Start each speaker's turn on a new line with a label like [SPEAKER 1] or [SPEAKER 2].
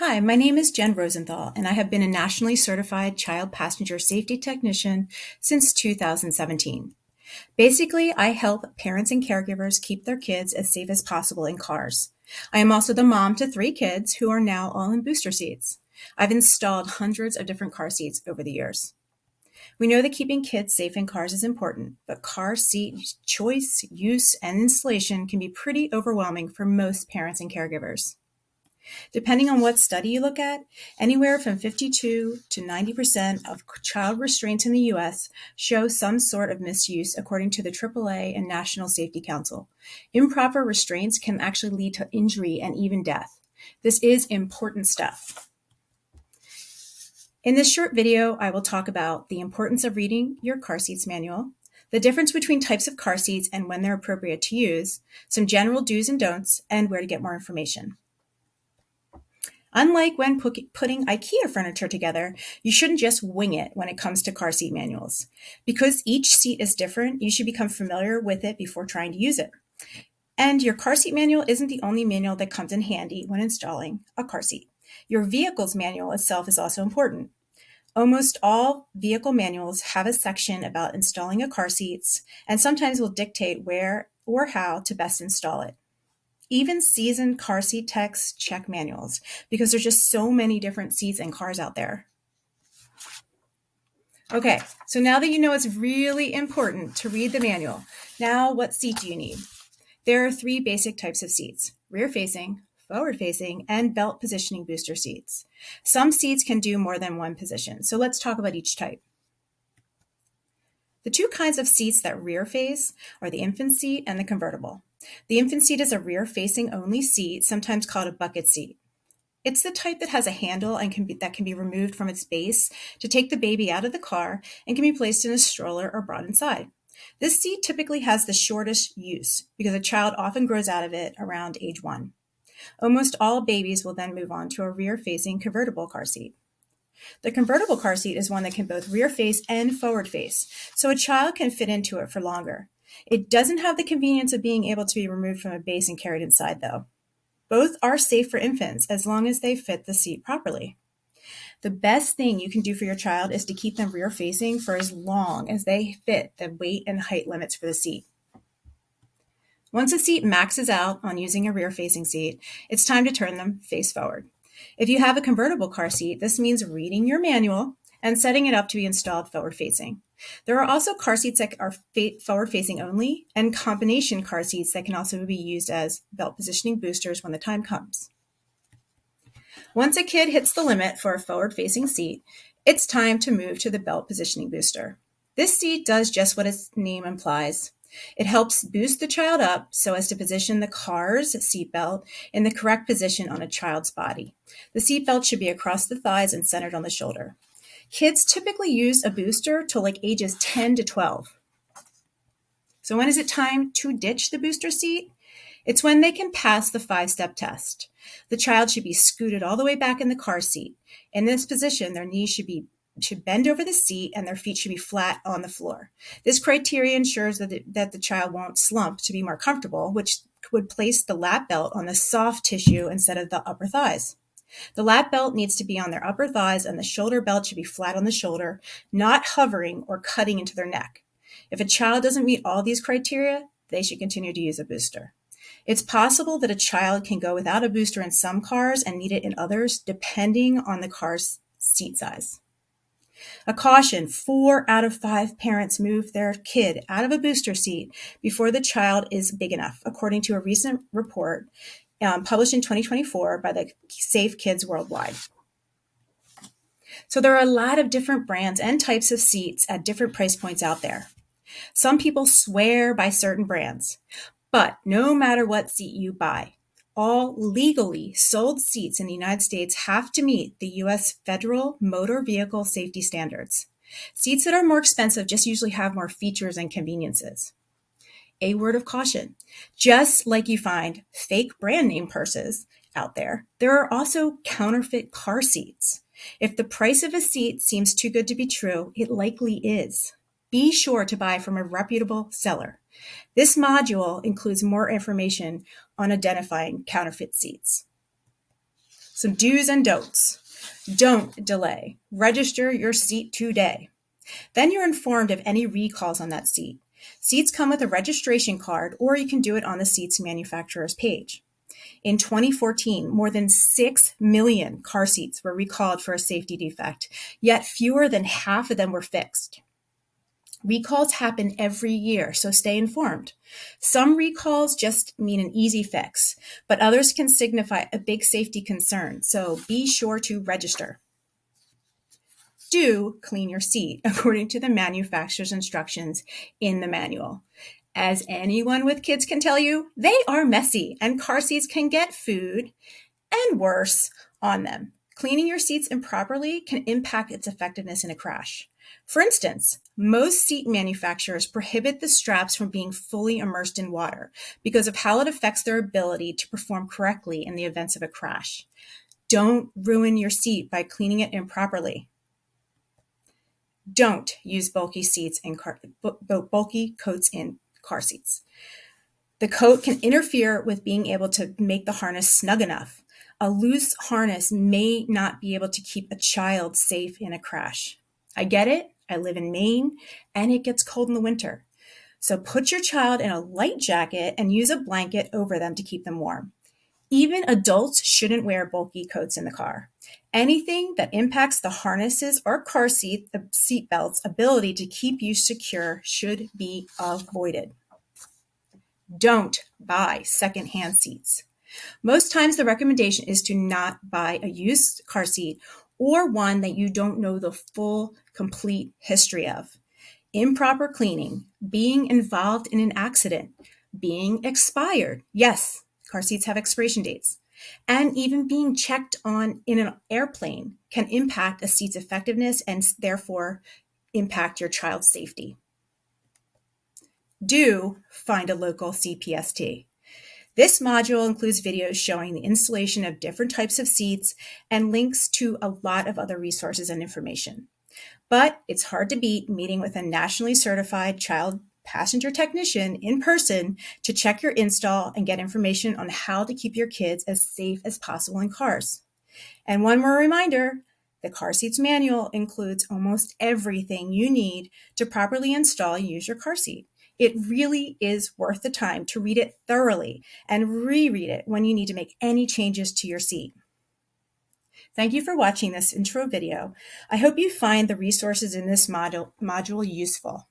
[SPEAKER 1] Hi, my name is Jen Rosenthal, and I have been a nationally certified child passenger safety technician since 2017. Basically, I help parents and caregivers keep their kids as safe as possible in cars. I am also the mom to 3 kids who are now all in booster seats. I've installed hundreds of different car seats over the years. We know that keeping kids safe in cars is important, but car seat choice, use, and installation can be pretty overwhelming for most parents and caregivers. Depending on what study you look at, anywhere from 52 to 90% of child restraints in the U.S. show some sort of misuse, according to the AAA and National Safety Council. Improper restraints can actually lead to injury and even death. This is important stuff. In this short video, I will talk about the importance of reading your car seats manual, the difference between types of car seats and when they're appropriate to use, some general do's and don'ts, and where to get more information. Unlike when putting IKEA furniture together, you shouldn't just wing it when it comes to car seat manuals. Because each seat is different, you should become familiar with it before trying to use it. And your car seat manual isn't the only manual that comes in handy when installing a car seat. Your vehicle's manual itself is also important. Almost all vehicle manuals have a section about installing a car seat and sometimes will dictate where or how to best install it. Even seasoned car seat techs check manuals because there's just so many different seats and cars out there. Okay, so now that you know it's really important to read the manual, now what seat do you need? There are 3 basic types of seats: rear-facing, forward-facing, and belt positioning booster seats. Some seats can do more than one position, so let's talk about each type. The 2 kinds of seats that rear face are the infant seat and the convertible. The infant seat is a rear-facing only seat, sometimes called a bucket seat. It's the type that has a handle and that can be removed from its base to take the baby out of the car and can be placed in a stroller or brought inside. This seat typically has the shortest use because a child often grows out of it around age 1. Almost all babies will then move on to a rear-facing convertible car seat. The convertible car seat is one that can both rear face and forward face, so a child can fit into it for longer. It doesn't have the convenience of being able to be removed from a base and carried inside, though. Both are safe for infants as long as they fit the seat properly. The best thing you can do for your child is to keep them rear facing for as long as they fit the weight and height limits for the seat. Once a seat maxes out on using a rear facing seat, it's time to turn them face forward. If you have a convertible car seat, this means reading your manual and setting it up to be installed forward-facing. There are also car seats that are forward-facing only, and combination car seats that can also be used as belt positioning boosters when the time comes. Once a kid hits the limit for a forward-facing seat, it's time to move to the belt positioning booster. This seat does just what its name implies. It helps boost the child up so as to position the car's seatbelt in the correct position on a child's body. The seatbelt should be across the thighs and centered on the shoulder. Kids typically use a booster till like ages 10 to 12. So when is it time to ditch the booster seat? It's when they can pass the 5-step test. The child should be scooted all the way back in the car seat. In this position, their knees should bend over the seat and their feet should be flat on the floor. This criteria ensures that the child won't slump to be more comfortable, which would place the lap belt on the soft tissue instead of the upper thighs. The lap belt needs to be on their upper thighs and the shoulder belt should be flat on the shoulder, not hovering or cutting into their neck. If a child doesn't meet all these criteria, they should continue to use a booster. It's possible that a child can go without a booster in some cars and need it in others, depending on the car's seat size. A caution: 4 out of 5 parents move their kid out of a booster seat before the child is big enough, according to a recent report published in 2024 by the Safe Kids Worldwide. So there are a lot of different brands and types of seats at different price points out there. Some people swear by certain brands, but no matter what seat you buy, all legally sold seats in the United States have to meet the U.S. federal motor vehicle safety standards. Seats that are more expensive just usually have more features and conveniences. A word of caution: just like you find fake brand name purses out there, there are also counterfeit car seats. If the price of a seat seems too good to be true, it likely is. Be sure to buy from a reputable seller. This module includes more information on identifying counterfeit seats. Some do's and don'ts. Don't delay. Register your seat today. Then you're informed of any recalls on that seat. Seats come with a registration card, or you can do it on the seat's manufacturer's page. In 2014, more than 6 million car seats were recalled for a safety defect, yet fewer than half of them were fixed. Recalls happen every year, so stay informed. Some recalls just mean an easy fix, but others can signify a big safety concern, so be sure to register. Do clean your seat according to the manufacturer's instructions in the manual. As anyone with kids can tell you, they are messy, and car seats can get food and worse on them. Cleaning your seats improperly can impact its effectiveness in a crash. For instance, most seat manufacturers prohibit the straps from being fully immersed in water because of how it affects their ability to perform correctly in the events of a crash. Don't ruin your seat by cleaning it improperly. Don't use bulky coats in car seats. The coat can interfere with being able to make the harness snug enough. A loose harness may not be able to keep a child safe in a crash. I get it. I live in Maine, and it gets cold in the winter. So put your child in a light jacket and use a blanket over them to keep them warm. Even adults shouldn't wear bulky coats in the car. Anything that impacts the harnesses or car seat, the seat belt's ability to keep you secure should be avoided. Don't buy secondhand seats. Most times the recommendation is to not buy a used car seat or one that you don't know the full, complete history of. Improper cleaning, being involved in an accident, being expired. Yes, car seats have expiration dates. And even being checked on in an airplane can impact a seat's effectiveness and therefore impact your child's safety. Do find a local CPST. This module includes videos showing the installation of different types of seats and links to a lot of other resources and information. But it's hard to beat meeting with a nationally certified child passenger technician in person to check your install and get information on how to keep your kids as safe as possible in cars. And one more reminder, the car seats manual includes almost everything you need to properly install and use your car seat. It really is worth the time to read it thoroughly and reread it when you need to make any changes to your seat. Thank you for watching this intro video. I hope you find the resources in this module useful.